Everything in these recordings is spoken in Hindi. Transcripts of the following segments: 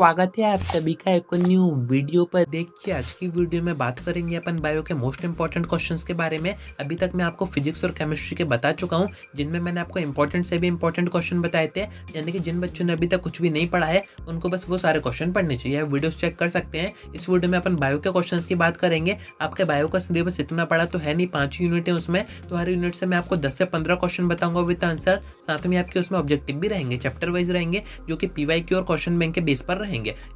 स्वागत है आप सभी का एक न्यू वीडियो पर। देखिए आज की वीडियो में बात करेंगे अपन बायो के मोस्ट इंपॉर्टेंट क्वेश्चंस के बारे में। अभी तक मैं आपको फिजिक्स और केमिस्ट्री के बता चुका हूं, जिनमें मैंने आपको इंपॉर्टेंट से भी इंपॉर्टेंट क्वेश्चन बताए थे। यानी कि जिन बच्चों ने अभी तक कुछ भी नहीं पढ़ा है उनको बस वो सारे क्वेश्चन पढ़ने चाहिए। आप वीडियोस चेक कर सकते हैं। इस वीडियो में अपन बायो के क्वेश्चन की बात करेंगे। आपके बायो का सिलेबस इतना बड़ा तो है नहीं, 5 यूनिट है उसमें, तो हर यूनिट से मैं आपको 10 से 15 क्वेश्चन बताऊंगा विद आंसर। साथ में आपके उसमें ऑब्जेक्टिव भी रहेंगे, चैप्टर वाइज रहेंगे, जो कि पीवाईक्यू और क्वेश्चन बैंक के बेस पर रहेंगे।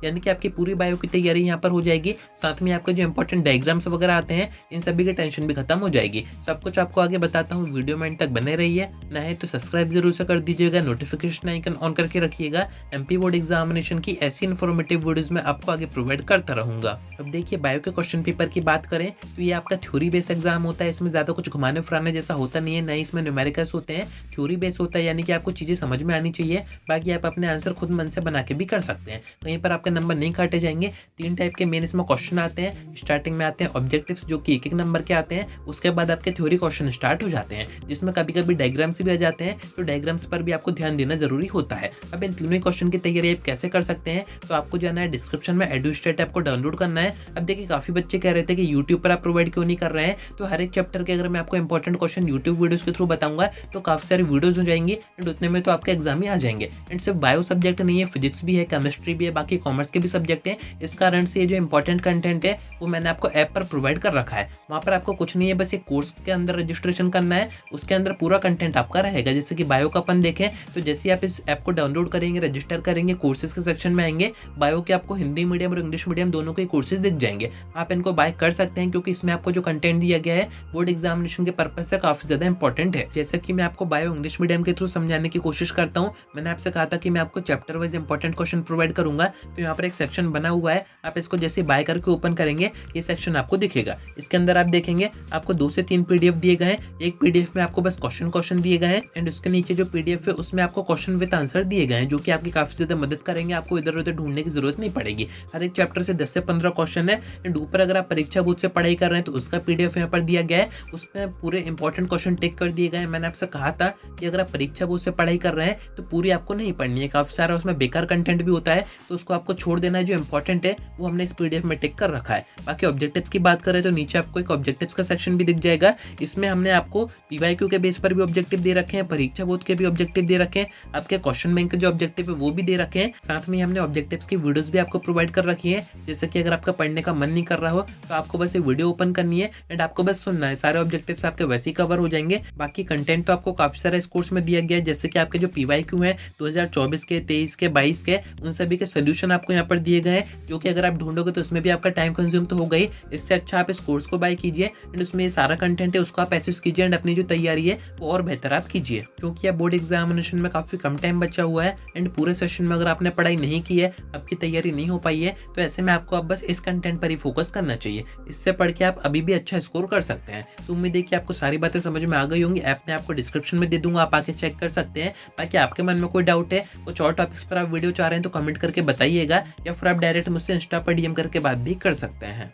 यानी कि आपकी पूरी बायो की तैयारी यहाँ पर हो जाएगी। साथ में आपके जो इंपॉर्टेंट डायग्राम्स वगैरह आते हैं, इन सभी की टेंशन भी खत्म हो जाएगी। सब कुछ आपको आगे बताता हूँ, वीडियो में एंड तक बने रहिए। ना है तो सब्सक्राइब जरूर से कर दीजिएगा, नोटिफिकेशन आइकन ऑन करके रखिएगा। एमपी बोर्ड एग्जामिनेशन की ऐसी इन्फॉर्मेटिव वीडियोस में आपको आगे प्रोवाइड करता रहूंगा। अब देखिए बायो के क्वेश्चन पेपर की बात करें तो ये आपका थ्योरी बेस्ड एग्जाम होता है। इसमें ज्यादा कुछ घुमाने फिराने जैसा होता नहीं है, ना ही इसमें न्यूमेरिकल्स होते हैं। थ्योरी बेस्ड होता है, यानी कि आपको चीजें समझ में आनी चाहिए। बाकी आप अपने आंसर खुद मन से बना के भी कर सकते हैं, कहीं पर आपके नंबर नहीं काटे जाएंगे। 3 टाइप के मेन इसमें क्वेश्चन आते हैं। स्टार्टिंग में आते हैं ऑब्जेक्टिव्स, जो कि 1-1 नंबर के आते हैं। उसके बाद आपके थ्योरी क्वेश्चन स्टार्ट हो जाते हैं, जिसमें कभी कभी डायग्राम्स भी आ जाते हैं, तो डायग्राम्स पर भी आपको ध्यान देना जरूरी होता है। अब इन तीनों क्वेश्चन की तैयारी आप कैसे कर सकते हैं, तो आपको जाना है डिस्क्रिप्शन में, एडुस्टेट ऐप को डाउनलोड करना है। अब देखिए काफी बच्चे कह रहे थे कि यूट्यूब पर आप प्रोवाइड क्यों नहीं कर रहे हैं, तो हर एक चैप्टर के अगर मैं आपको इंपॉर्टेंट क्वेश्चन यूट्यूब वीडियोस के थ्रू बताऊंगा तो काफी सारी वीडियोस हो जाएंगी, एंड उतने में तो आपके एग्जाम ही आ जाएंगे। एंड सिर्फ बायो सब्जेक्ट नहीं है, फिजिक्स भी है, केमिस्ट्री भी है, बाकी कॉमर्स के भी सब्जेक्ट है। इस कारण से ये जो इंपॉर्टेंट कंटेंट है वो मैंने आपको ऐप पर प्रोवाइड कर रखा है। वहाँ पर आपको कुछ नहीं है, बस एक कोर्स के अंदर रजिस्ट्रेशन करना है। उसके अंदर पूरा कंटेंट आपका रहेगा। जैसे कि बायो का अपन देखें तो जैसे आप इस ऐप को डाउनलोड करेंगे, रजिस्टर करेंगे, कोर्सेज के सेक्शन में आएंगे, बायो के आपको हिंदी मीडियम और इंग्लिश मीडियम दोनों के कोर्सेज दिख जाएंगे। आप इनको बाय कर सकते हैं, क्योंकि इसमें आपको जो कंटेंट दिया गया है बोर्ड एग्जामिनेशन के पर्पज से काफी ज्यादा इंपॉर्टेंट है। जैसे कि मैं आपको बायो इंग्लिश मीडियम के थ्रू समझाने की कोशिश करता हूँ। मैंने आपसे कहा था कि मैं आपको chapter wise important question provide करूंगा, तो यहाँ पर एक सेक्शन बना हुआ है। आप इसको जैसे बाय करके ओपन करेंगे ये सेक्शन आपको दिखेगा। इसके अंदर आप देखेंगे आपको 2 से 3 पीडीएफ दिए गए हैं। एक पीडीएफ में आपको बस क्वेश्चन दिए गए हैं, एंड उसके नीचे जो पीडीएफ है उसमें आपको क्वेश्चन विद आंसर दिए गए हैं, जो कि आपकी काफी ज्यादा मदद करेंगे। आपको इधर उधर ढूंढने की जरूरत नहीं पड़ेगी। हर एक चैप्टर से 10 से 15 क्वेश्चन है। एंड ऊपर अगर आप परीक्षा बोर्ड से पढ़ाई कर रहे हैं तो उसका पीडीएफ यहाँ पर दिया गया है। उसमें पूरे इंपॉर्टेंट क्वेश्चन टिक कर दिए गए हैं। मैंने आपसे कहा था कि अगर आप परीक्षा बोर्ड से पढ़ाई कर रहे हैं तो पूरी आपको नहीं पढ़नी है, काफी सारा उसमें बेकार कंटेंट भी होता है, तो उसको आपको छोड़ देना है। जो इंपॉर्टेंट है वो हमने इस पीडीएफ में टिक कर रखा है। बाकी ऑब्जेक्टिव्स की बात करें तो नीचे आपको एक ऑब्जेक्टिव्स का सेक्शन भी दिख जाएगा। इसमें हमने आपको पीवाईक्यू के बेस पर भी ऑब्जेक्टिव दे रखे हैं, परीक्षा बोर्ड के भी ऑब्जेक्टिव दे रखे हैं, आपके क्वेश्चन बैंक के जो ऑब्जेक्टिव है वो भी दे रखे हैं। साथ में हमने ऑब्जेक्टिव्स की वीडियोस भी आपको प्रोवाइड कर रखी है। जैसे कि अगर आपका पढ़ने का मन नहीं कर रहा हो तो आपको बस ये वीडियो ओपन करनी है एंड आपको बस सुनना है। सारे ऑब्जेक्टिव्स आपके वैसे ही कवर हो जाएंगे। बाकी कंटेंट तो आपको काफी सारा इस कोर्स में दिया गया है। जैसे कि आपके जो पीवाईक्यू है 2024 के, 23 के, 22 के, उन सभी के सोल्यूशन आपको यहाँ पर दिए गए हैं, जो कि अगर आप ढूंढोगे तो उसमें भी आपका टाइम कंज्यूम तो होगा ही। इससे अच्छा आप इस कोर्स को बाय कीजिए एंड उसमें ये सारा कंटेंट है उसको आप एक्सेस कीजिए, एंड अपनी जो तैयारी है वो और बेहतर आप कीजिए। क्योंकि अब बोर्ड एग्जामिनेशन में काफी कम टाइम बचा हुआ है, एंड पूरे सेशन में अगर आपने पढ़ाई नहीं की है, आपकी तैयारी नहीं हो पाई है, तो ऐसे में आपको अब बस इस कंटेंट पर ही फोकस करना चाहिए। इससे पढ़ के आप अभी भी अच्छा स्कोर कर सकते हैं। तो उम्मीद है कि आपको सारी बातें समझ में आ गई होंगी। ऐप में आपको डिस्क्रिप्शन में दे दूंगा, आप आके चेक कर सकते हैं। बाकी आपके मन में कोई डाउट है, कुछ और टॉपिक्स पर आप वीडियो चाह रहे हैं तो कमेंट करके बताइएगा, या फिर आप डायरेक्ट मुझसे इंस्टा पर डीएम करके बात भी कर सकते हैं।